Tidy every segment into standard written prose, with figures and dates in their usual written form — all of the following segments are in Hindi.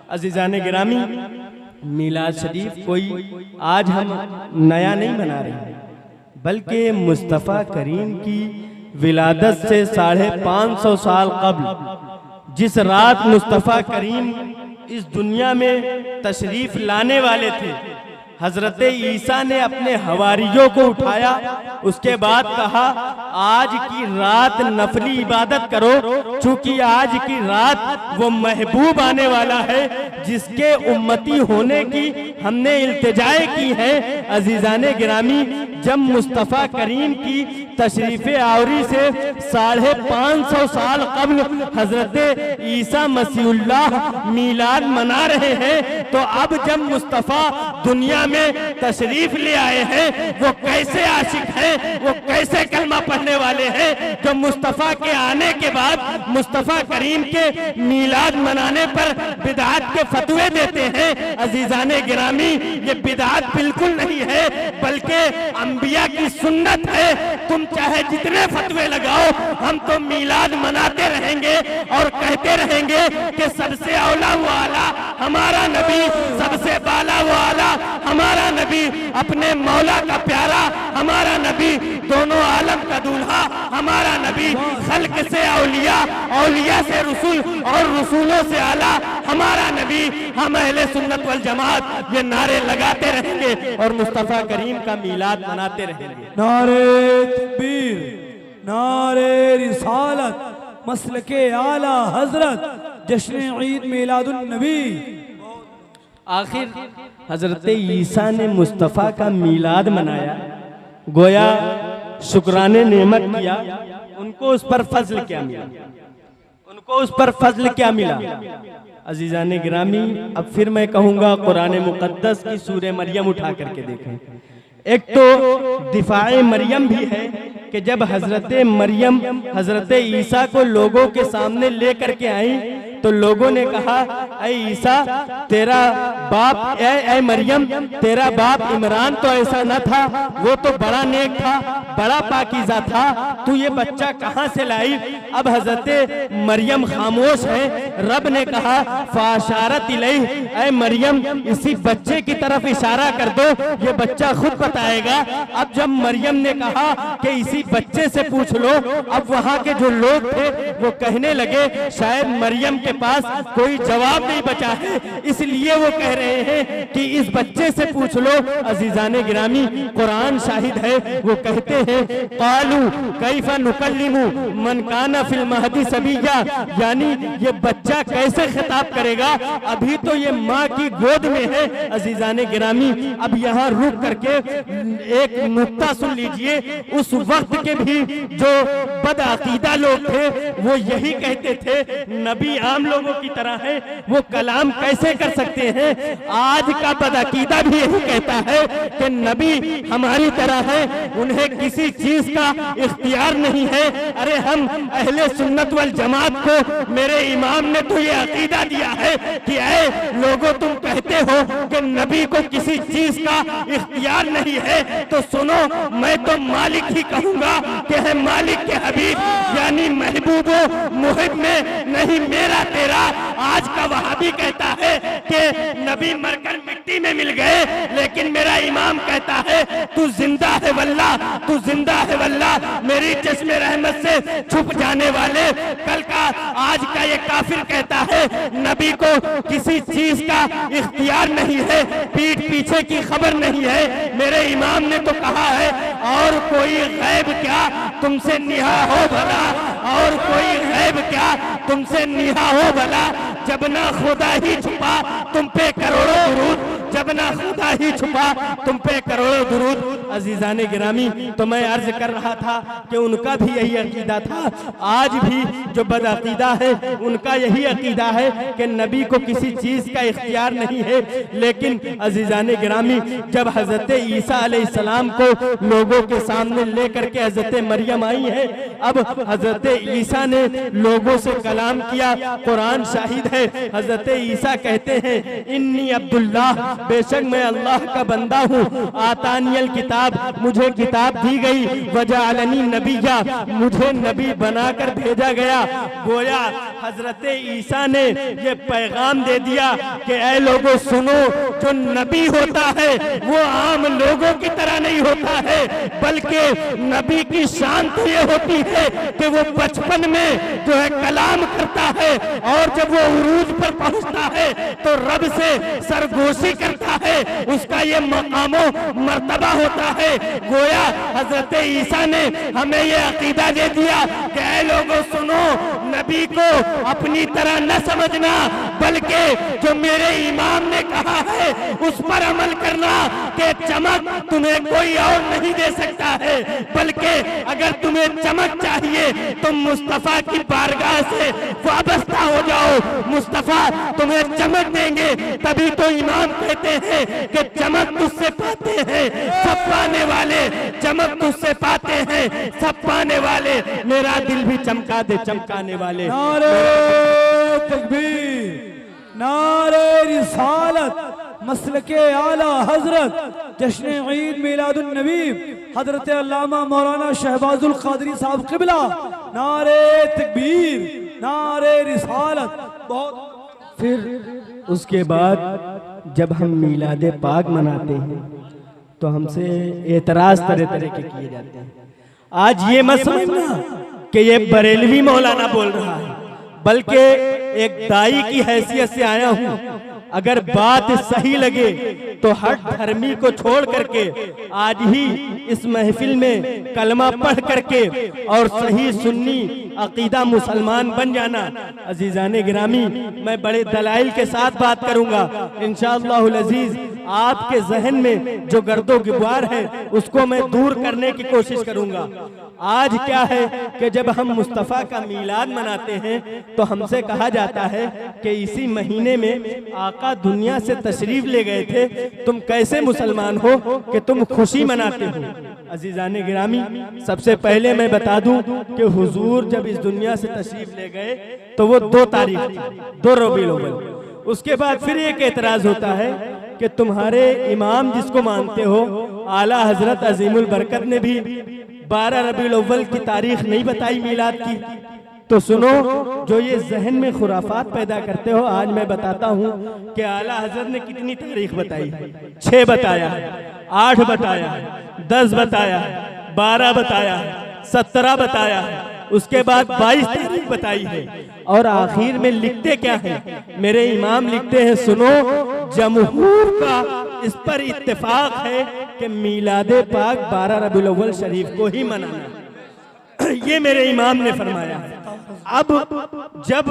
अजीज़ान गिरामी, मीलाद शरीफ कोई आज हम नया नहीं बना रहे हैं, बल्कि मुस्तफ़ा करीम की विलादत से 550 साल कब्ल जिस रात मुस्तफ़ा करीम इस दुनिया में तशरीफ लाने वाले थे, हजरत ईसा ने अपने हवारियों को उठाया, उसके बाद कहा आज की रात नफली इबादत करो, चूंकि आज की रात वो महबूब आने वाला है जिसके उम्मती होने की हमने इल्तिजाए की है। अजीज़ाने गिरामी, जब मुस्तफ़ा करीम की तशरीफ़ आवरी से 550 साल कब्ल हजरत ईसा मसीहुल्लाह मीलाद मना रहे हैं, तो अब जब मुस्तफ़ा दुनिया में तशरीफ ले आए हैं, वो कैसे आशिक हैं, वो कैसे कलमा पढ़ने वाले हैं जो मुस्तफ़ा के आने के बाद मुस्तफ़ा करीम के मीलाद मनाने पर बिदअत के फतवे देते हैं। अजीज़ाने गिरामी, ये बिदअत बिल्कुल नहीं है, बल्कि अंबिया की सुन्नत है। तुम चाहे जितने फतवे लगाओ, हम तो मीलाद मनाते रहेंगे और कहते रहेंगे कि सबसे औला वाला हमारा नबी, सबसे बाला वाला हमारा नबी, अपने मौला का प्यारा हमारा नबी, दोनों आलम का दूल्हा हमारा नबी, खल्क से औलिया, औलिया से रसूल और रसूलों से आला हमारा नबी। हम अहले सुन्नत वल जमात ये नारे लगाते रहेंगे और मुस्तफ़ा करीम का मीलाद मनाते रहेंगे। नारे तकबीर, नारे रिसालत, मसलके आला हजरत, जश्न ईद मिलादुन नबी। आखिर हजरत ईसा ने मुस्तफ़ा का मीलाद मनाया, गोया शुक्राने नेमत किया, उनको उस पर फजल क्या मिला, उनको उस पर फजल क्या मिला। अजीज़ाने गिरामी, अब फिर मैं कहूँगा कुरान मुक़द्दस की सूरह मरियम उठा करके देखें। एक तो दिफाए मरियम भी है कि जब हजरत मरियम हजरत ईसा को लोगों के सामने ले करके आई तो लोगों ने कहा, ऐ ईसा तेरा बाप, ऐ मरियम तेरा बाप इमरान तो ऐसा न था, वो तो बड़ा नेक था, बड़ा पाकीज़ा था, तू ये बच्चा कहाँ से लाई। अब हजरत मरियम खामोश है। रब ने कहा फाशारत इलैह, ऐ मरियम इसी बच्चे की तरफ इशारा कर दो, ये बच्चा खुद बताएगा। अब जब मरियम ने कहा कि इसी बच्चे से पूछ लो, अब वहाँ के जो लोग थे वो कहने लगे शायद मरियम के पास कोई जवाब नहीं बचा है, इसलिए वो कह रहे हैं कि इस बच्चे से पूछ लो। अजीज़ाने गिरामी, कुरान शाहिद है, वो कहते हैं क़ालू कैफ़ा नुकल्लिमु मन काना फिल महदी सबीया, यानी ये बच्चा कैसे खिताब करेगा, अभी तो ये माँ की गोद में है। अजीज़ाने गिरामी, अब यहाँ रुक करके एक नुक्ता सुन लीजिए। उस वक्त के भी जो बदअकीदा लोग थे वो यही कहते थे नबी आम लोगों की तरह है, वो कलाम कैसे कर सकते हैं। आज का बदअकीदा भी यही कहता है कि नबी हमारी तरह है, उन्हें किसी चीज का इख्तियार नहीं है। अरे हम अहले सुन्नत वल जमात को मेरे इमाम ने तो ये अकीदा दिया है कि ऐ लोगों, तुम कहते हो कि नबी को किसी चीज का इख्तियार नहीं है, तो सुनो मैं तो मालिक ही कहूंगा कि है मालिक के हबीब, यानी महबूबो मुहिब में नहीं मेरा तेरा। आज का वहाबी कहता है कि नबी मरकर मिट्टी में मिल गए, लेकिन मेरा इमाम कहता है तू जिंदा है वल्लाह, तू जिंदा है वल्लाह, मेरी चश्मे रहमत से छुप जाने वाले। कल का आज का ये काफिर कहता है नबी को किसी चीज का इख्तियार नहीं है, पीठ पीछे की खबर नहीं है। मेरे इमाम ने तो कहा है और कोई गैब क्या तुमसे निहा हो भला, और कोई गैब क्या तुमसे निहा हो भला, जब ना खुदा ही छुपा तुम पे करोड़ों दुरूद, जब ना खुदा ही छुपा तुम पे करोड़ों दुरूद। अजीज़ाने गिरामी, तो मैं अर्ज कर रहा था कि उनका भी यही अकीदा था, आज भी जो बदअकीदा है उनका यही अकीदा है कि नबी को किसी चीज का इख्तियार नहीं है। लेकिन अजीज़ाने गिरामी, जब हजरत ईसा अलैहिस्सलाम को लोगों के सामने लेकर के हजरत मरियम आई है, अब हजरत ईसा ने लोगों से कलाम किया, कुरान शाहिद है। हजरत ईसा कहते हैं इन्नी अब्दुल्लाह बेशक मैं अल्लाह का बंदा हूँ, आतानियल किताब, मुझे किताब दी गई, वजाअलनी नबिया, मुझे नबी बनाकर भेजा गया। गोया हजरत ईसा ने ये पैगाम दे दिया कि ऐ लोगों सुनो, जो नबी होता है वो आम लोगों की तरह नहीं होता है, बल्कि नबी की शान तो ये होती है कि वो बचपन में जो है कलाम करता है, और जब वो उरूज पर पहुंचता है तो रब से सरगोशी करता है, उसका ये मकामो मर्तबा होता है। गोया हजरत ईसा ने हमें ये अकीदा दे दिया कि ऐ लोगों सुनो, नबी को अपनी तरह न समझना, बल्कि जो मेरे इमाम ने कहा है उस पर अमल करना कि चमक तुम्हें कोई और नहीं दे सकता है, बल्कि अगर तुम्हें चमक चाहिए तो मुस्तफा की बारगाह से वाबस्ता हो जाओ, मुस्तफा तुम्हें चमक देंगे। तभी तो इमाम कहते हैं कि चमक तुझसे पाते हैं सब पाने वाले, चमक तुझसे पाते हैं सब पाने वाले, मेरा दिल भी चमका दे चमकाने वाले। नारे तकबीर, नारे रिसालत, मसलके आला हजरत जश्न ईद मिलादुन नबी हजरत अल्लामा मौलाना शहबाजुल कादरी साहब क़िबला, नारे तकबीर, नारे रिसालत। बहुत फिर उसके बाद जब हम मीलाद पाक मनाते हैं तो हमसे एतराज तरह तरह के किए जाते हैं। आज ये मत समझना कि ये बरेलवी मौलाना बोल रहा है, बल्कि एक दाई की हैसियत से आया हूँ। अगर बात सही लगे तो हर धर्मी को छोड़ करके आज ही इस महफिल में कलमा पढ़ करके और सही सुन्नी अकीदा मुसलमान बन जाना। अजीजाने गिरामी, मैं बड़े दलाइल के साथ बात करूंगा इंशाअल्लाहुल अजीज। आपके जहन में जो गर्दो गुबार है उसको मैं दूर करने की कोशिश करूंगा। आज क्या है कि जब हम मुस्तफ़ा का मीलाद मनाते हैं तो हमसे कहा जाता है कि इसी महीने में आका दुनिया से तशरीफ ले गए थे, तुम कैसे मुसलमान हो कि तुम खुशी मनाते हो। अजीजाने गिरामी, सबसे पहले मैं बता दूं कि हुजूर जब इस दुनिया से तशरीफ ले गए तो वो 2 तारीख थी, 2 रबीउल अव्वल। उसके बाद फिर एक एतराज होता है कि तुम्हारे इमाम जिसको मानते हो आला हजरत अजीमुल बरकत ने भी 12 रबीउल अव्वल की तारीख नहीं बताई मीलाद की। तो सुनो, जो ये जहन में खुराफात पैदा करते हो, आज मैं बताता हूँ कि आला हजरत ने कितनी तारीख बताई। 6 बताया, 8 बताया, 10 बताया, 12 बताया, 17 बताया, उसके बाद 22 तारीख बताई है। और आखिर में लिखते क्या है? मेरे इमाम लिखते हैं, सुनो, जमहूर का इस पर इत्तेफाक है कि मीलाद पाक 12 रबीउल अव्वल शरीफ को ही मनाना। ये मेरे इमाम ने फरमाया। अब जब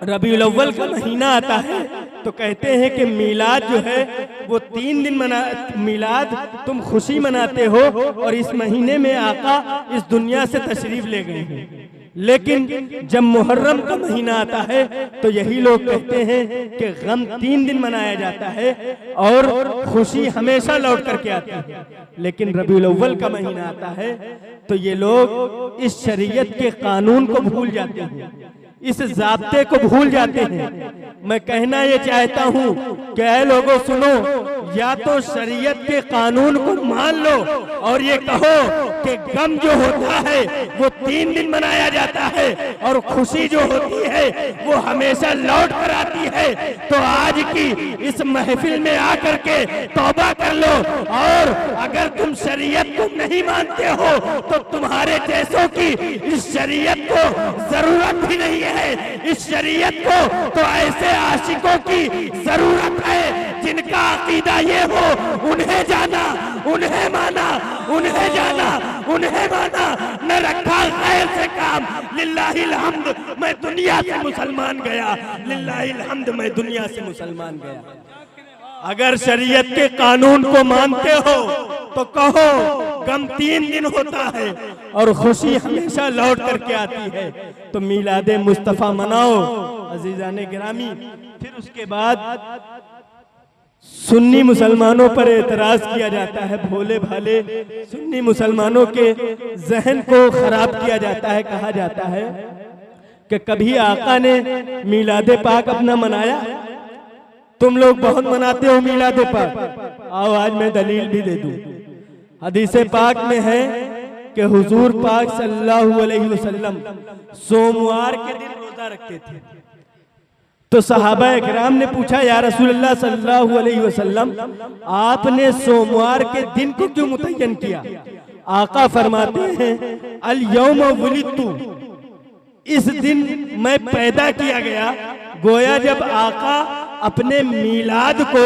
रबीउल अव्वल का महीना आता है तो कहते हैं कि मीलाद जो है वो 3 दिन मीलाद तुम खुशी मनाते हो और इस महीने में आका इस दुनिया से तशरीफ ले गए हैं। लेकिन जब मुहर्रम का महीना आता है तो यही लोग कहते हैं कि गम 3 दिन मनाया जाता है और खुशी हमेशा लौट करके आती है। लेकिन रबीउल अव्वल का महीना आता है तो ये लोग इस शरीयत के कानून को भूल जाते हैं, इस ज़ाब्ते को भूल जाते हैं। मैं कहना ये चाहता हूँ कि ऐ लोगों सुनो, या तो शरीयत के कानून को मान लो और ये कहो कि गम जो होता है वो 3 दिन मनाया जाता है और खुशी जो होती है वो हमेशा लौट कर आती है। तो आज की इस महफिल में आकर के तौबा कर लो, और अगर तुम शरीयत को नहीं मानते हो तो तुम्हारे जैसों की इस शरीयत को जरूरत भी नहीं है। इस शरीयत को तो ऐसे आशिकों की जरूरत है जिनका अकीदा ये हो, उन्हें जाना, उन्हें माना, उन्हें जाना, उन्हें माना, न रखा खैर से काम। लिल्लाहिल हम्द, मैं दुनिया से मुसलमान गया। लिल्लाहिल हम्द, मैं दुनिया से मुसलमान गया। अगर शरीयत के कानून को मानते हो तो कहो गम 3 दिन होता है और खुशी हमेशा लौट करके आती है। तो मीलाद मुस्तफ़ा मनाओ अजीजाने गिरामी। फिर उसके बाद सुन्नी मुसलमानों पर एतराज किया जाता है, भोले भाले सुन्नी मुसलमानों के जहन को खराब किया जाता है। कहा जाता है कि कभी आका ने मीलाद पाक अपना मनाया? तुम लोग बहुत मनाते हो मीलाद पाक, आओ आज मैं दलील भी दे दूं। हदीस पाक में है कि हुजूर पाक सल्लल्लाहु अलैहि वसल्लम सोमवार के दिन रोजा रखते थे। तो सहाबा इकराम ने पूछा, या रसूलल्लाह सल्लल्लाहु अलैहि वसल्लम, आपने सोमवार के दिन को क्यों मुतय्यन किया? आका फरमाते हैं, अल यौम वुलिदतु, इस दिन मैं पैदा किया गया। गोया जब आका अपने मीलाद को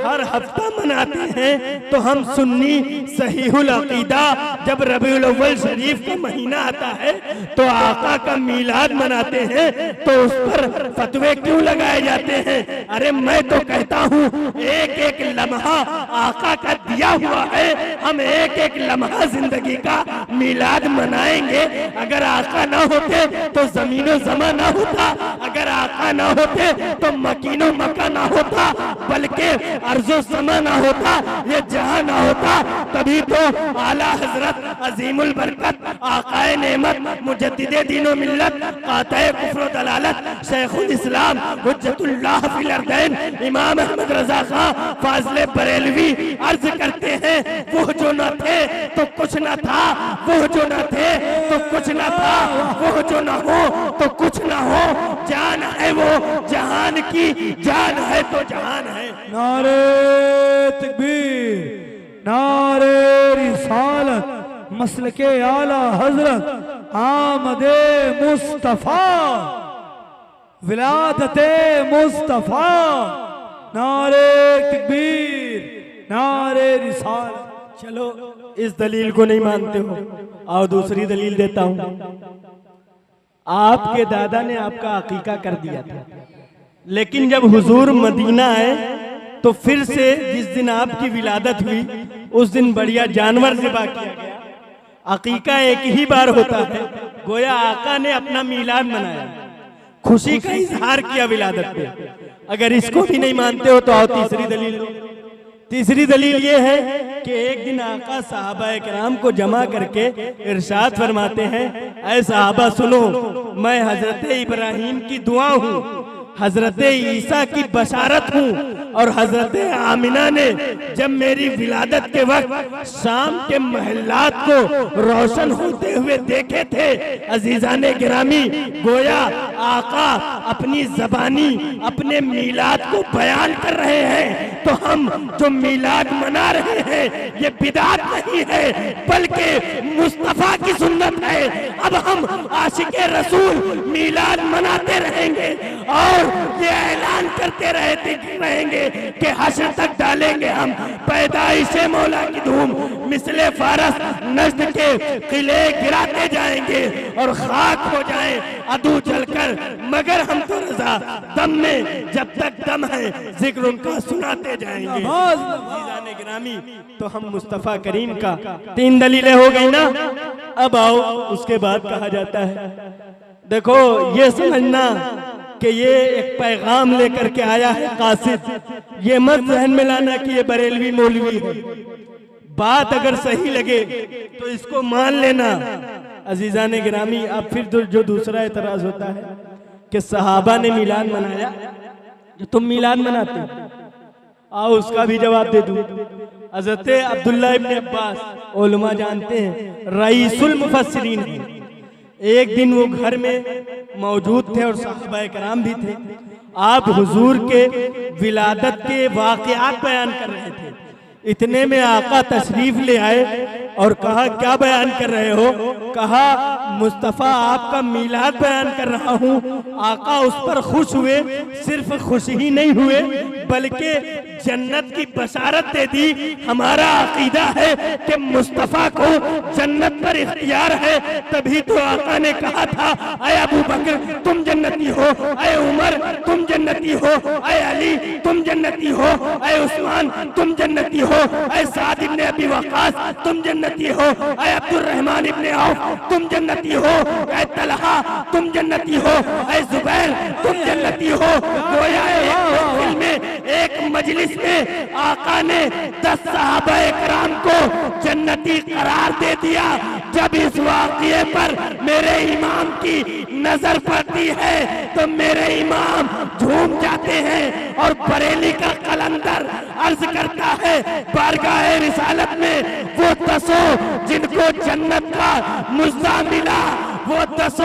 हर हफ्ता मनाते हैं तो हम सुन्नी सहीहुल अकीदा जब रबीउल अव्वल शरीफ का महीना आता है तो आका का मीलाद मनाते हैं, तो उस पर फतवे क्यों लगाए जाते हैं? अरे मैं तो कहता हूँ एक एक लम्हा आका का दिया हुआ है, हम एक एक लम्हा जिंदगी का मीलाद मनाएंगे। अगर आका ना होते तो जमीनो जमा ना होता, अगर आका ना होते तो मकीनो मक्का ना होता, बल्कि अर्जो समा ना होता, ये जहां ना होता। तभी तो आला हजरत अजीमुल बरकत आकाए नेमत मुजद्दिदे दीनो मिल्लत काताए कुफ्र दलालत शेखुल इस्लाम हुज्जतुल्लाह फिल अर्दैन इमाम अहमद रजा खां फाज़िले बरेलवी अर्ज करते हैं, वो जो न थे तो कुछ न था, वो जो न थे तो कुछ न था, वो जो न हो तो कुछ न हो। जान है वो जहान की, जान है तो जहान है। नारे तकबीर, नारे रिसालत, मसलके आला हजरत आमदे मुस्तफा, विलादते मुस्तफा। नारे तकबीर, नारे रिसालत। चलो इस दलील को नहीं मानते हो, आओ दूसरी दलील देता हूं। आपके दादा ने आपका अकीका कर दिया था, लेकिन जब हुजूर मदीना आए तो फिर से जिस दिन आपकी विलादत हुई उस दिन बढ़िया जानवर ज़िबा किया गया। अकीका एक ही बार होता है, गोया आका ने अपना मीलाद मनाया, खुशी का इजहार किया विलादत पे। अगर इसको भी नहीं मानते हो तो आओ तीसरी दलील। तीसरी दलील ये है कि एक दिन आका सहाबा किराम को जमा करके इरशाद फरमाते हैं, ऐ सहाबा सुनो, मैं हजरत इब्राहीम की दुआ हूँ, हजरत ईसा की बशारत हूँ, और हजरत आमिना ने जब मेरी विलादत के वक्त शाम के महल्लात को रोशन होते हुए देखे थे। अजीजाने गिरामी, गोया आका अपनी जबानी अपने मीलाद को बयान कर रहे हैं, तो हम जो मीलाद मना रहे हैं ये बिदात नहीं है बल्कि मुस्तफा की सुन्नत है। अब हम आशिके रसूल मीलाद मनाते रहेंगे और ये ऐलान करते रहेंगे कि हश्र तक डालेंगे हम पैदाइशे मौला की धूम, मिसले फारस नज्द के किले गिराते जाएंगे और खाक हो जाए अदू जलकर, मगर हम तो रजा दम में जब तक दम है जिक्र उनका सुनाते जाएंगे। जीजाने गिरामी, तो हम मुस्तफा करीम का 3 दलीलें हो गई ना। अब आओ उसके बाद कहा जाता है, देखो ये समझना कि ये एक पैगाम लेकर के आया है कासिद, ये मत जहन में लाना कि ये बरेलवी मौलवी है। बात अगर सही लगे तो इसको मान लेना। अजीजाने गिरामी, अब फिर जो दूसरा एतराज होता है कि सहाबा ने मिलाद मनाया जो तुम मिलाद मनाते हो, आओ उसका भी जवाब दे दूं। हज़रत अब्दुल्ला इब्न अब्बास, उलमा जानते हैं, रईसुल मुफस्सिरीन हैं। एक दिन वो घर में मौजूद थे और सहाबा कराम भी थे। आप हुजूर के विलादत के वाक़यात बयान कर रहे थे। इतने में आका तशरीफ ले आए और कहा, क्या बयान कर रहे हो? कहा, मुस्तफ़ा आपका मीलाद बयान कर रहा हूँ। आका उस पर खुश हुए, सिर्फ खुश ही नहीं हुए बल्कि जन्नत की बशारत दे दी। हमारा अकीदा है कि मुस्तफ़ा को जन्नत पर इख्तियार है। तभी तो आका ने कहा था, अय अबू बकर तुम जन्नती हो, अय उमर तुम जन्नती हो, अय अली तुम जन्नती हो, अय उस्मान तुम जन्नती हो, अय साद इब्न अबी वक़ास तुम जन्नती हो, अय अब्दुर्रहमान इब्न औफ तुम जन्नती हो, अय तलहा तुम जन्नती हो, अय जुबैर तुम जन्नती हो। गोया एक दिल में एक मजलिस में आका ने 10 सहाबा इकराम को जन्नती करार दे दिया। जब इस वाक़ये पर मेरे इमाम की नजर पड़ती है तो मेरे इमाम झूम जाते हैं और बरेली का कलंदर अर्ज करता है बारगाह रिसालत में वो 10 जिनको जन्नत का मुज़्ज़ा मिला, वो 10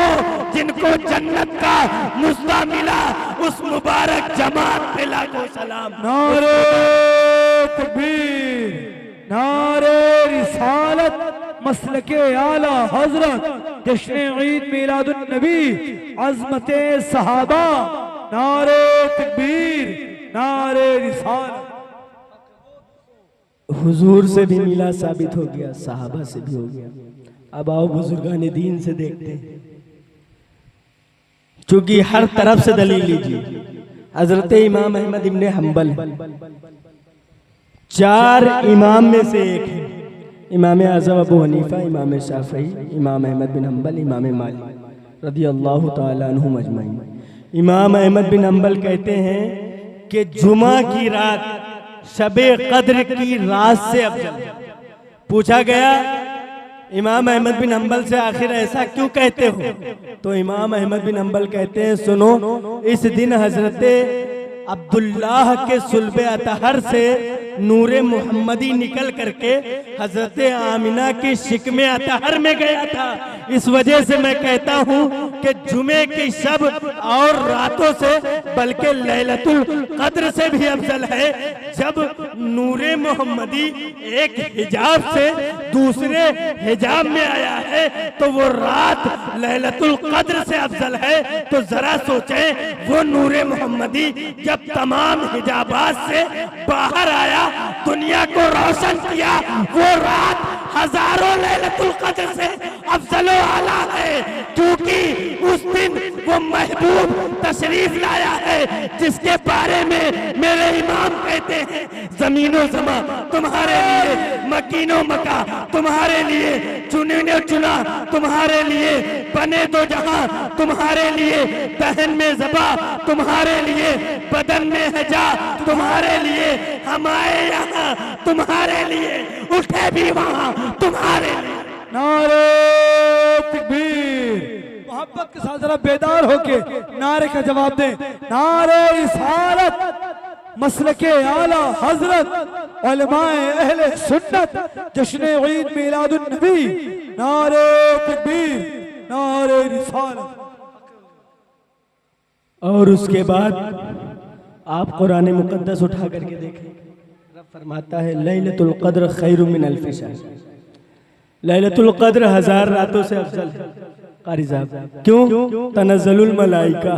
जिनको जन्नत का मुज़्ज़ा मिला, उस मुबारक जमात पे लाखों सलाम। नारे तकबीर, नारे रिसालत, मसलके आला हजरत, जश्न ईद मिलादुन नबी, अज़मते सहाबा, नारे तकबीर, नारे रिसालत। हुजूर से भी मिला साबित हो गया, सहाबा से भी हो गया। अब आओ बुजुर्गान दीन से देखते हैं, चूंकि हर तरफ से दलील लीजिए। हजरत इमाम अहमद इब्ने हंबल 4 इमाम में से एक है। इमाम आज़म अबू हनीफा, इमाम शाफई, इमाम अहमद बिन हंबल, इमाम मालिक रज़ियल्लाहु ताला अन्हुम अजमईन। इमाम अहमद बिन हंबल कहते हैं कि जुमा की रात शबे कद्र की रात से अफजल है। पूछा गया इमाम अहमद बिन हंबल से, आखिर ऐसा क्यों कहते हो? तो इमाम अहमद बिन हंबल कहते हैं, सुनो, इस दिन हजरत अब्दुल्लाह के सुल्बे अतहर से नूरे मोहम्मदी निकल करके हजरत आमिना के शिकमे अतहर में गया था। इस वजह से मैं कहता हूँ कि जुमे की शब और रातों से बल्कि लैलतुल कद्र से भी अफजल है। जब नूरे मोहम्मदी एक हिजाब से दूसरे हिजाब में आया है तो वो रात लैलतुल कद्र से अफजल है। तो जरा सोचें, वो नूरे मोहम्मदी जब तमाम हिजाबात से बाहर आया, दुनिया को रोशन किया, वो रात हजारों लैलतुल कद्र से अफजल आला है, क्योंकि उस दिन वो महबूब तशरीफ लाया है जिसके बारे में मेरे इमाम कहते हैं, जमीनो जमा तुम्हारे लिए, मकीनो मका तुम्हारे लिए, चुने ने चुना तुम्हारे लिए, बने दो जहां तुम्हारे लिए, दहन में ज़बा तुम्हारे लिए, बदन में है जा तुम्हारे लिए, हम आए यहाँ तुम्हारे लिए, उठे भी वहां तुम्हारे लिए। नारे तकबीर, मोहब्बत के साथ जरा बेदार होके नारे का जवाब दें। नारे रिसालत, मसलके आला हजरत, उलमाए अहले सुन्नत, जश्न ईद मिलादुन नबी, नारे तकबीर, नारे रिसालत। और उसके बाद आप कुरान मुकद्दस उठा करके देखें, रब फरमाता है लैलतुल कद्र खैरु मिन अल्फि शहर। लैलतुल कद्र 1000 रातों से अफजल है। कारी साहब, क्यों? तनज़्ज़लुल मलाइका,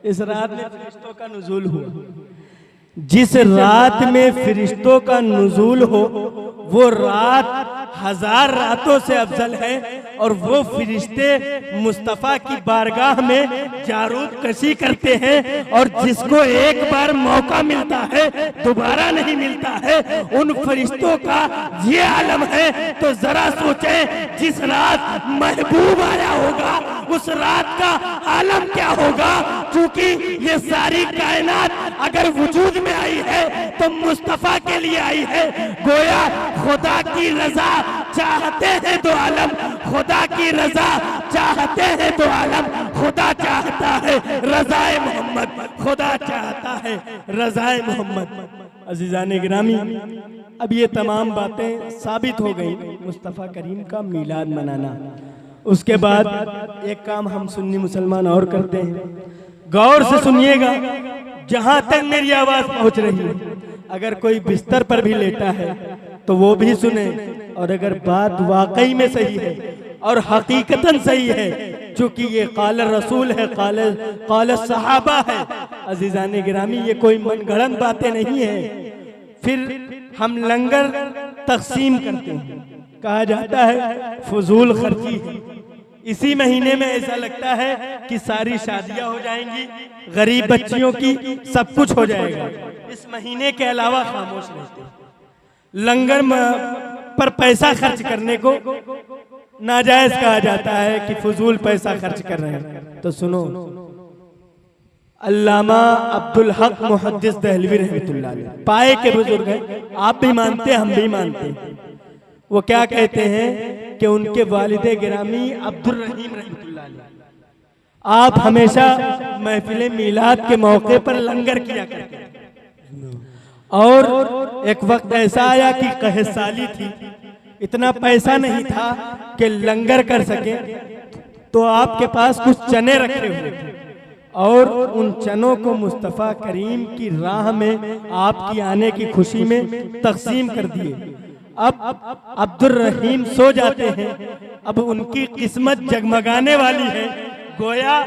इस रात में फरिश्तों का नुज़ूल हुआ। जिस रात में फरिश्तों का नुज़ूल हो वो रात 1000 रातों से अफजल है। और वो फरिश्ते मुस्तफ़ा की बारगाह में जारूद कशी करते हैं, और जिसको एक बार मौका मिलता है दोबारा नहीं मिलता है, उन फरिश्तों का ये आलम है। तो जरा सोचें, जिस रात महबूब आया होगा उस रात का आलम क्या होगा? क्योंकि ये सारी कायनात अगर वजूद में आई है तो मुस्तफ़ा के लिए आई है। गोया खुदा की रजा चाहते हैं तो आलम, खुदा की रजा चाहते हैं तो आलम, खुदा चाहता है रज़ाए मोहम्मद, खुदा चाहता है रज़ाए मोहम्मद। अज़ीज़ान गिरामी, अब ये तमाम बातें साबित हो गई मुस्तफ़ा करीम का मीलाद मनाना। उसके बाद एक काम हम सुन्नी मुसलमान और करते हैं, गौर से सुनिएगा जहां तक मेरी आवाज पहुंच रही है। अगर कोई बिस्तर पर भी लेटा है तो वो भी सुने, और अगर बात वाकई में सही है और हकीकतन सही है, चूंकि ये काल रसूल है, काल सहाबा है, अजीजान गिरामी, ये कोई मनगढ़ंत बातें नहीं है। फिर हम लंगर तकसीम करते हैं, कहा जाता है फजूल खर्ची है। इसी महीने में ऐसा लगता है कि सारी शादियां हो जाएंगी, गरीब बच्चियों की सब कुछ हो जाएगा। इस महीने के अलावा खामोश रहते हैं। लंगर पर पैसा खर्च करने को नाजायज कहा जाता है कि फजूल पैसा खर्च कर रहे हैं। तो सुनो, अल्लामा अब्दुल हक मुहद्दिस दहलवी रहमतुल्लाह अलैह पाए के बुजुर्ग हैं, आप भी मानते हैं, हम भी मानते हैं। वो क्या कहते हैं कि उनके वालिदे गिरामी अब्दुल रहीम रहमतुल्लाह अलैह आप हमेशा महफिल मीलाद के मौके पर लंगर किया करते थे। और एक वक्त ऐसा आया कि कहसाली थी, इतना पैसा नहीं था कि लंगर कर सके, तो आपके पास कुछ चने रखे हुए थे और उन चनों को मुस्तफ़ा करीम की राह में आपकी आने की खुशी में तकसीम कर दिए। अब अब्दुल रहीम सो जाते हैं, अब उनकी किस्मत जगमगाने वाली है। गोया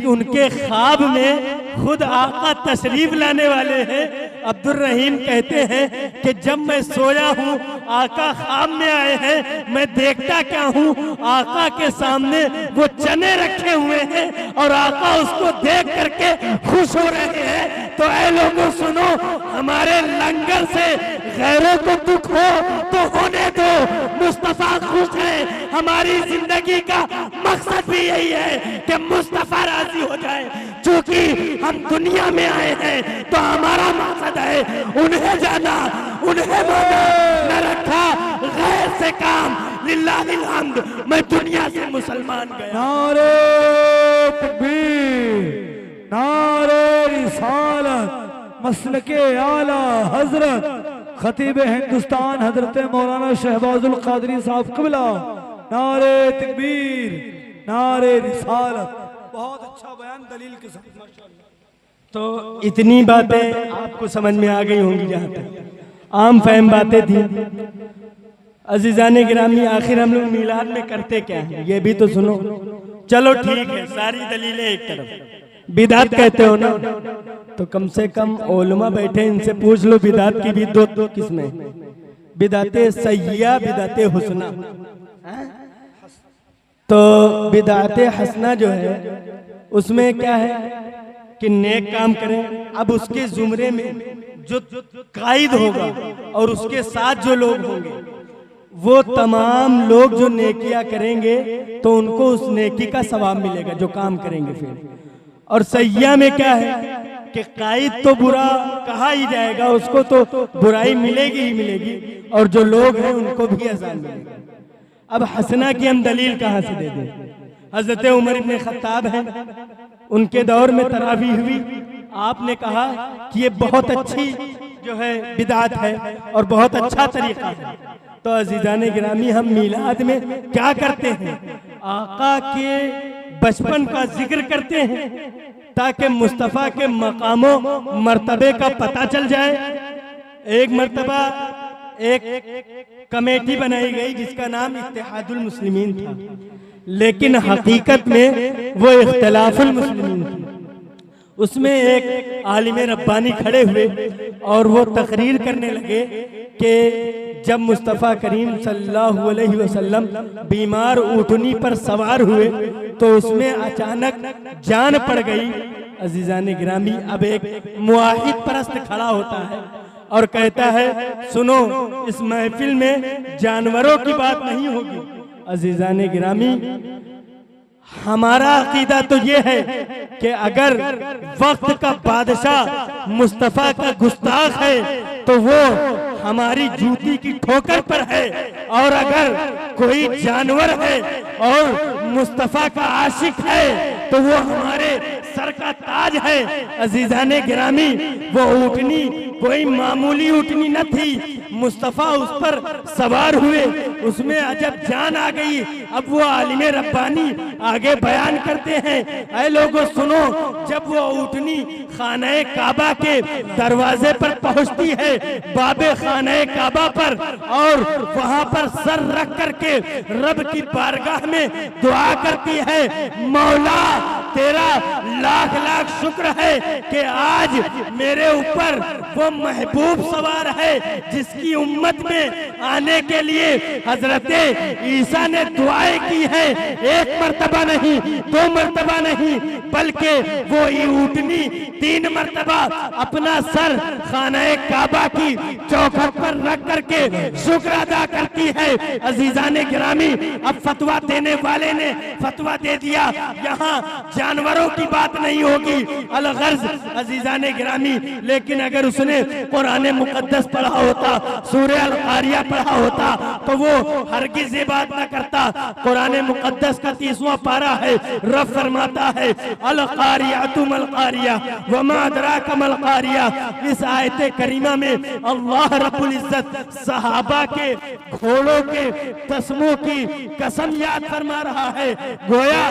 उनके ख्वाब में खुद आका तशरीफ लाने वाले हैं। अब्दुल रहीम कहते हैं कि जब मैं सोया हूँ आका ख्वाब में आए हैं, मैं देखता क्या हूँ, आका के सामने वो चने रखे हुए हैं और आका उसको देख करके खुश हो रहे हैं। तो ऐ लोगों सुनो, हमारे लंगर से गैरों को दुख हो तो होने दो, मुस्तफा खुश है। हमारी जिंदगी का मकसद भी यही है कि मुस्तफा राजी हो जाए। क्योंकि हम दुनिया में आए हैं तो हमारा मकसद है उन्हें जाना, उन्हें माना, न रखा गैर से काम। लिल्लाहिल हम्द, मैं दुनिया से मुसलमान गया। नारे तकबीर, नारे रिसालत, मसलके आला हजरत खतीब हिंदुस्तान हजरत मौलाना शहबाजुल कादरी साहब क़िबला। नारे तकबीर, नारे रिसालत। बहुत अच्छा बयान दलील के साथ माशाअल्लाह। तो इतनी बातें आपको समझ में आ गई होंगी, जहाँ तक आम फहम बातें थी। अजीजाने गिरामी, आखिर हम लोग मिलाद में करते क्या हैं ये भी तो सुनो। चलो ठीक है, सारी दलीलें एक तरफ, बिदात कहते हो ना, तो कम से कम ओलमा बैठे, इनसे पूछ लो बिदात की भी दो किस्में, बिदाते सय्या, बिदाते हुस्ना। तो बिदाते हसना जो है उसमें क्या है कि नेक काम करें। अब उसके जुमरे में जो कायद होगा और उसके साथ जो लोग होंगे, वो तमाम लोग जो नेकियां करेंगे तो उनको उस नेकी का सवाब मिलेगा जो काम करेंगे फिर। और सय्या में क्या है कि कायद तो बुरा कहा ही जाएगा, उसको तो बुराई मिलेगी ही मिलेगी, और जो लोग हैं उनको भी अज़ान मिलेगा। अब हसना की हम दलील कहाँ से दे दें? हजरत उमर इब्न खत्ताब हैं, उनके दौर में तरावी हुई, आपने कहा कि ये बहुत अच्छी जो है बिदात है और बहुत अच्छा तरीका है। तो अजीजाने गिरामी, हम मिलाद में क्या करते हैं? आका के बचपन का जिक्र करते हैं ताकि मुस्तफ़ा के मकामों मर्तबे का पता चल जाए। एक मर्तबा एक कमेटी बनाई गई जिसका नाम इत्तेहादुल मुस्लिमीन था, लेकिन हकीकत में वो इख्तिलाफुल मुस्लिमीन थी। उसमें एक आलिम रब्बानी खड़े हुए और वो तकरीर करने लगे कि जब मुस्तफ़ा करीम सल्लल्लाहु अलैहि वसल्लम बीमार ऊँटनी पर सवार हुए तो उसमें अचानक जान पड़ गई। अजीजाने गिरामी, अब एक मुआहिद परस्त खड़ा होता है और कहता है, सुनो, इस महफिल में जानवरों की बात नहीं होगी। अजीजाने गिरामी, हमारा अकीदा तो ये है कि अगर वक्त का बादशाह मुस्तफ़ा का गुस्ताख है तो वो हमारी जूती की ठोकर पर है, और अगर कोई जानवर है और मुस्तफ़ा का आशिक है तो वो हमारे सर का ताज है। अजीजाने गिरामी, वो ऊँटनी कोई मामूली ऊँटनी न थी, मुस्तफ़ा उस पर सवार हुए, उसमें अजब जान आ गई। अब वो आलिम रब्बानी आगे बयान करते हैं, ऐ लोगों सुनो, जब वो ऊँटनी खाने काबा के दरवाजे पर पहुंचती है, बाबे खाने काबा पर, और वहां पर सर रख करके रब की बारगाह में दुआ करती है, मौला तेरा लाख लाख शुक्र है कि आज मेरे ऊपर वो महबूब सवार है जिसकी उम्मत में आने के लिए हजरत ईसा ने दुआएं की है। एक मर्तबा नहीं, दो मर्तबा नहीं, बल्कि वो ऊँटनी 3 मर्तबा अपना सर खाने काबा की चौखट पर रख करके शुक्र अदा करती है। अजीजाने गिरामी, अब फतवा देने वाले ने फतवा दे दिया, यहाँ जानवरों की बात नहीं होगी। अलगर्ज अजीजाने गिरामी, लेकिन अगर उसने कुरान मुकद्दस पढ़ा होता, सूरह अल कारिया पढ़ा होता, तो वो हरगिज़ ये बात ना करता। कुरान मुकद्दस का 30वां पारा है, रब फरमाता है अल कारिया तुमल कारिया वमा अदराका मल कारिया। इस आयत करीमा में अल्लाह रब्बुल इज्जत सहाबा के घोड़ों के तस्मों की कसम याद फरमा रहा है। गोया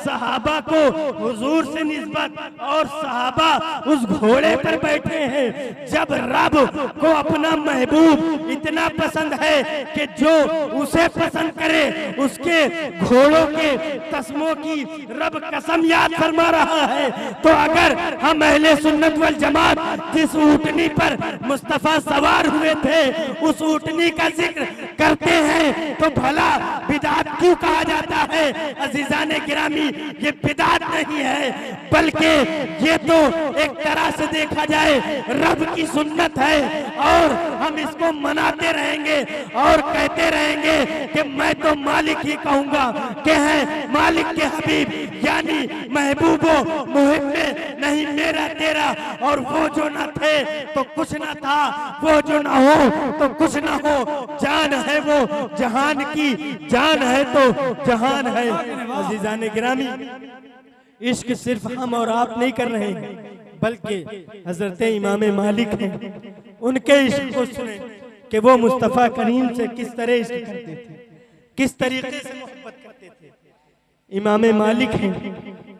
सहाबा को हुजूर से निस्बत और सहाबा उस घोड़े पर बैठे हैं। जब रब को अपना महबूब इतना पसंद है कि जो उसे पसंद करे उसके घोड़ों के तस्मों की रब कसम याद फरमा रहा है, तो अगर हम अहले सुन्नत वल जमात जिस ऊँटनी पर मुस्तफा सवार हुए थे उस ऊँटनी का जिक्र करते हैं तो भला बिदात क्यों कहा जाता है? अजीजाने गिरामी, ये बिदात नहीं है, बल्कि ये तो एक तरह से देखा जाए रब की सुन्नत है, और हम इसको मनाते रहेंगे और कहते रहेंगे कि मैं तो मालिक ही कहूंगा कि है मालिक के हबीब, यानी महबूबो मुहिब्बे नहीं मेरा तेरा, और वो जो न थे तो कुछ न था, वो जो न हो तो कुछ न हो, जान है वो जहान की, जान है तो जहान है। अजीजाने गिरामी, इश्क सिर्फ हम और आप नहीं कर रहे हैं, बल्कि हजरत इमाम मालिक हैं। उनके इश्क को सुने कि वो मुस्तफ़ा करीम से किस तरह इश्क करते थे, किस तरीके से मोहब्बत करते थे। इमाम मालिक हैं,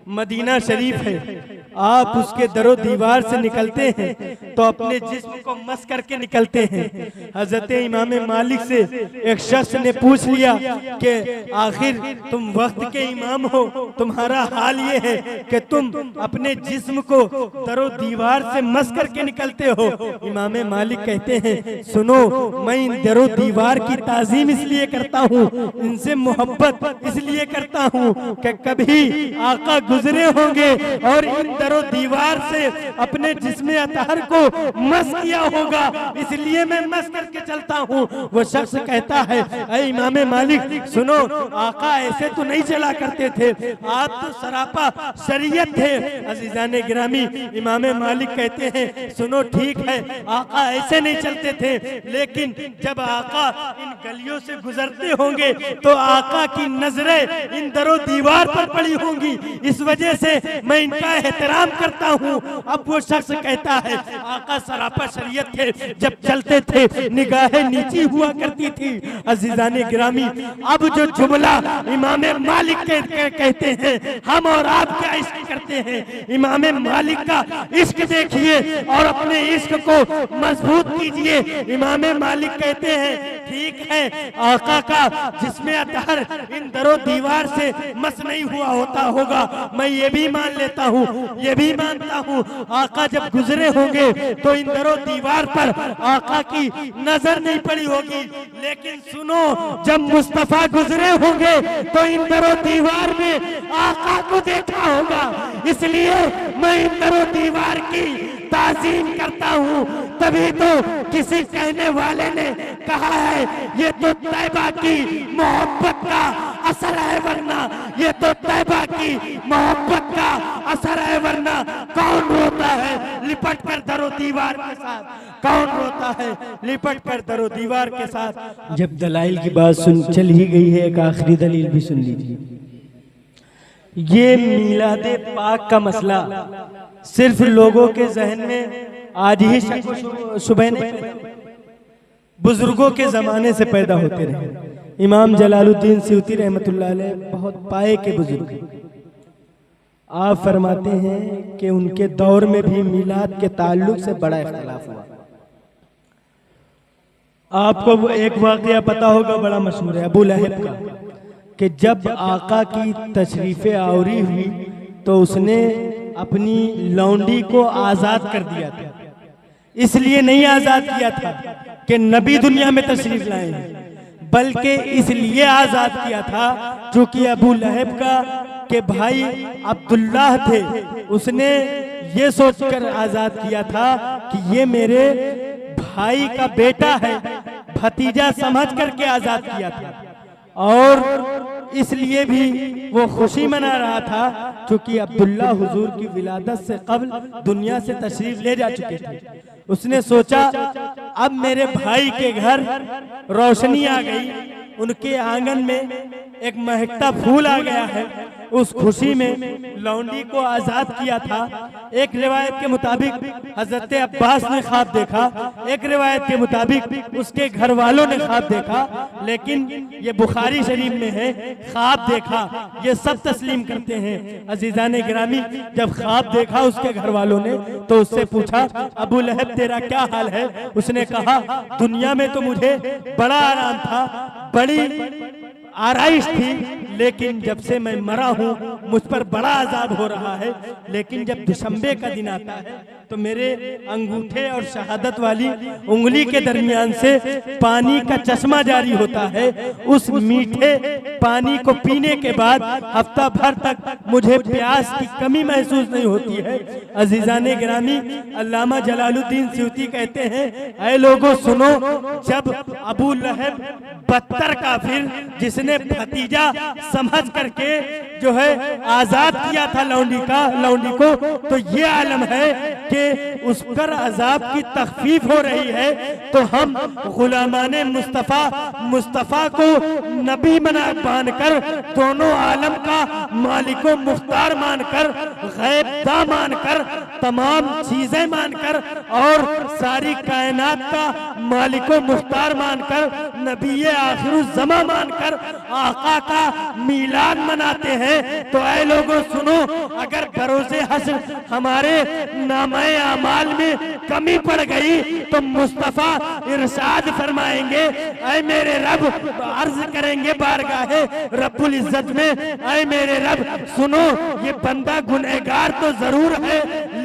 मदीना शरीफ है, आप उसके दरो दीवार से निकलते हैं तो अपने जिस्म को मस करके निकलते हैं। हजरत इमाम मालिक से एक शख्स ने पूछ लिया कि आखिर तुम वक्त के इमाम हो, तुम्हारा हाल ये है कि तुम अपने जिस्म को दरो दीवार से मस करके निकलते हो। इमाम मालिक कहते हैं, सुनो, मैं इन दरो दीवार की ताजीम इसलिए करता हूँ, इनसे मोहब्बत इसलिए करता हूँ कि कभी आका गुजरे होंगे और इन दरो दीवार से अपने जिस्म अतहर को मस किया होगा, इसलिए मैं मस करके चलता हूँ। वो शख्स कहता है, ऐ इमाम मालिक सुनो, आका ऐसे तो नहीं चला करते थे, आप तो सरापा शरीयत थे। अजीजाने गिरामी, इमाम मालिक कहते हैं, सुनो ठीक है, आका ऐसे नहीं चलते थे, लेकिन जब आका इन गलियों से गुजरते होंगे तो आका की नजरें इन दरो दीवार पर पड़ी होंगी, इस वजह से मैं इनका एहतराम करता हूँ। अब वो शख्स कहता है, आका सरापा शरीयत थे, जब चलते थे निगाहें नीची हुआ करती थी। अजीजाने गिरामी, अब जो जुमला इमाम मालिक कहते हैं, हम और आप क्या इश्क करते हैं, इमाम मालिक का इश्क देखिए और अपने इश्क को मजबूत कीजिए। इमाम मालिक कहते हैं, ठीक है, आका का जिसमें अतहर इन दरो दीवार से मस नहीं हुआ होता होगा, मैं ये भी मान लेता हूँ, ये भी मानता हूँ, आका जब गुजरे होंगे तो इन दरो दीवार पर आका की नजर नहीं पड़ी होगी, लेकिन सुनो, जब मुस्तफा गुजरे होंगे तो इन दरो दीवार में आका को देखा होगा, इसलिए मैं इन दरो दीवार की ताजीम करता हूँ। तभी तो किसी कहने वाले ने कहा है, ये तो तैबा की मोहब्बत का असर है, वरना ये तो तैबा की मोहब्बत का असर है, वरना कौन रोता है लिपट कर दरो दीवार के साथ, कौन रोता है लिपट कर दरो दीवार के साथ। जब दलाइल की बात सुन चल ही गई है, एक आखिरी दलील भी सुन लीजिए। ये मीलादे पाक का मसला सिर्फ लोगों के जहन में आज ही सुबह बुजुर्गों के जमाने से पैदा होते रहे। इमाम जलालुद्दीन सयूती रहमतुल्लाह अलैह बहुत पाए के बुजुर्ग, आप फरमाते हैं कि उनके दौर में भी मीलाद के ताल्लुक से बड़ा इख्तिलाफ हुआ। आपको वो एक वाकया पता होगा, बड़ा मशहूर है, अबू लहब का, कि जब आका की तशरीफ आवरी हुई तो उसने अपनी लौंडी को आजाद कर दिया था। इसलिए नहीं आजाद किया था कि नबी दुनिया में तशरीफ लाए हैं, बल्कि इसलिए आजाद किया था क्योंकि अबू लहब का के भाई अब्दुल्लाह थे, उसने ये सोचकर आजाद किया था कि ये मेरे भाई का बेटा है, भतीजा समझ करके आजाद किया था। और इसलिए भी वो खुशी मना रहा था क्योंकि अब्दुल्ला हुजूर की विलादत से कब्ल दुनिया से तशरीफ ले जा चुके थे। उसने सोचा अब मेरे भाई के घर रोशनी आ गई, उनके आंगन में एक महकता फूल आ गया है। उस खुशी में लौंडी को आजाद किया था। एक रिवायत के मुताबिक हजरत अब्बास ने ख्वाब देखा, एक रिवायत के मुताबिक उसके घर वालों ने ख्वाब देखा, लेकिन ये बुखारी शरीफ में है ख्वाब देखा, ये सब तस्लीम करते हैं। अजीजान गिरामी, जब ख्वाब देखा उसके घर वालों ने तो उससे पूछा, अबू लहब तेरा क्या हाल है? उसने कहा, दुनिया में तो मुझे बड़ा आराम था, बड़ी आराइश थी, लेकिन जब से मैं मरा हूँ मुझ पर बड़ा अजाब हो रहा है। लेकिन जब दुशंबे का दिन आता है तो मेरे अंगूठे और शहादत वाली उंगली के दरमियान से पानी का चश्मा जारी होता है। उस मीठे पानी को पीने के बाद हफ्ता भर तक मुझे प्यास की कमी महसूस नहीं होती है। अजीजाने गिरामी, अल्लामा जलालुद्दीन सयूती कहते हैं, ऐ लोगों सुनो, जब अबू लहब बदतर काफिर जिसने भतीजा समझ करके जो है आजाद किया था लौंडी को, तो ये आलम है कि उस पर अजाब की तखफीफ हो रही है, तो हम गुलामाने मुस्तफा को नबी मानकर, दोनों आलम का मालिको मुख्तार मानकर, गैबदा मानकर, तमाम चीजें मानकर और सारी कायनात का मालिको मुख्तार मानकर, नबी आखिरुज़्ज़मा मानकर आका का मीलाद मनाते हैं। तो ऐ लोगों सुनो, अगर बरोज़े हश्र हमारे नामाए अमाल में कमी पड़ गई तो मुस्तफा इरशाद फरमाएंगे, ऐ मेरे रब, अर्ज करेंगे बारगाहे रब्बुल इज्जत में, ऐ मेरे रब सुनो, ये बंदा गुनहगार तो जरूर है,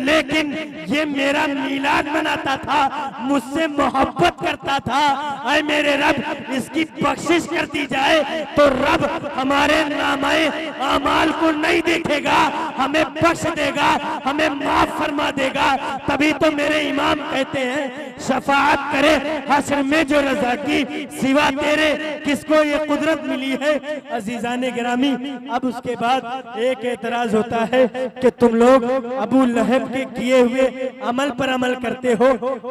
लेकिन ये मेरा मीलाद मनाता था, मुझसे मोहब्बत करता था, ऐ मेरे रब इसकी बख्शिश कर दी जाए तो रब हमारे नामाए अमाल को नहीं देखेगा, हमें बख्श देगा, हमें माफ फरमा देगा। तभी तो मेरे इमाम कहते हैं, शफाअत करे हश्र में जो रजा की, सिवा तेरे किसको ये कुदरत मिली है। अजीजाने गिरामी, अब उसके बाद एक एतराज होता है कि तुम लोग अबू लहब के किए हुए अमल पर अमल करते हो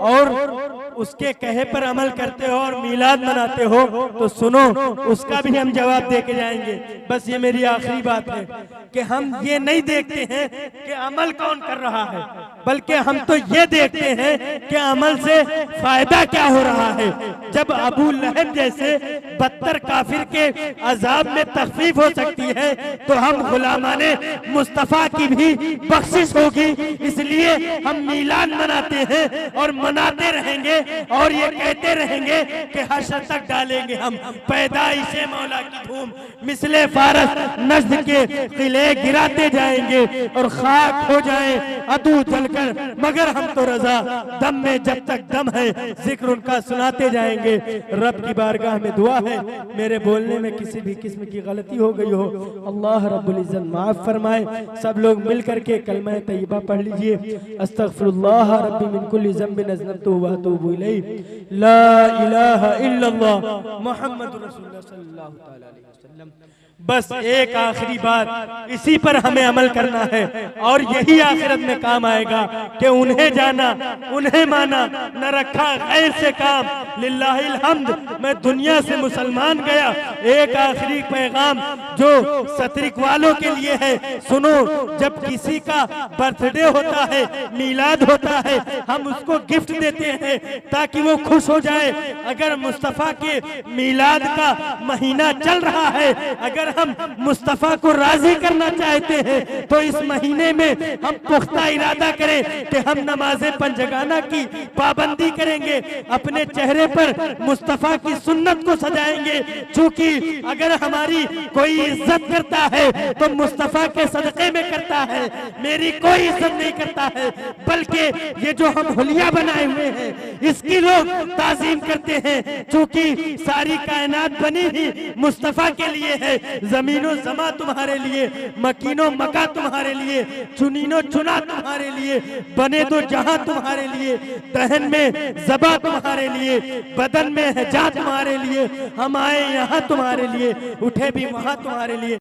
और उसके कहे पर अमल करते हो और मीलाद मनाते हो, तो सुनो, उसका भी हम जवाब दे के जाएंगे। बस ये मेरी आखिरी बात है कि हम ये नहीं देखते हैं कि अमल कौन कर रहा है, बल्कि हम तो ये देखते हैं कि अमल से फायदा क्या हो रहा है। जब अबू लहब जैसे बदतर काफिर के अजाब में तखफीफ हो सकती है, तो हम गुलामाने मुस्तफा की भी बख्शिश होगी, इसलिए हम मीलाद मनाते हैं और मनाते रहेंगे और ये कहते रहेंगे कि हश्र तक डालेंगे हम पैदाइशे मौला की धूम, मिसले फारस नज्द के किले गिराते जाएंगे और खाक हो जाए अदू जलकर, मगर हम तो रजा दम में जब तक दम है जिक्र उनका सुनाते जाएंगे। रब की बारगाह में दुआ है, मेरे बोलने में किसी भी किस्म की गलती हो गई हो, अल्लाह रब्बुल इज्जत माफ फरमाए। सब लोग मिल करके कलमा तैयबा पढ़ लीजिए, अस्तगफिरुल्लाह रब्बी मिन कुल्ली ज़ंबिन अज़नबतुहु व अतूबु इलैहि, ला इलाहा इल्लल्लाह मुहम्मदुर रसूलुल्लाह सल्लल्लाहु तआला अलैहि वसल्लम। बस एक आखिरी बात, इसी पर हमें अमल करना है और यही आखिरत में काम आएगा कि उन्हें जाना, उन्हें माना, न रखा गैर से काम। लिल्लाहिल हम्द, मैं दुनिया से मुसलमान गया। एक आखिरी पैगाम जो सतरिक वालों के लिए है, सुनो, जब किसी का बर्थडे होता है, मीलाद होता है, हम उसको गिफ्ट देते हैं ताकि वो खुश हो जाए। अगर मुस्तफा के मीलाद का महीना चल रहा है, अगर हम मुस्तफा को राजी करना चाहते हैं तो इस महीने में हम पुख्ता इरादा करें कि हम नमाज़े पंजगाना की पाबंदी करेंगे, अपने चेहरे पर मुस्तफा की सुन्नत को सजाएंगे। चूंकि अगर हमारी कोई इज्जत करता है तो मुस्तफा के सदक़े में करता है, मेरी कोई इज्जत नहीं करता है, बल्कि ये जो हम हुलिया बनाए हुए हैं इसकी लोग ताज़ीम करते हैं। चूंकि सारी कायनात बनी ही मुस्तफा के लिए है, जमीनो जमा तुम्हारे लिए, मकीनो मका तुम्हारे लिए, चुनीनो चुना तुम्हारे लिए, बने तो जहां तुम्हारे लिए, दहन में जबा तुम्हारे लिए, बदन में है जान तुम्हारे लिए, हम आए यहाँ तुम्हारे लिए, उठे भी वहाँ तुम्हारे लिए।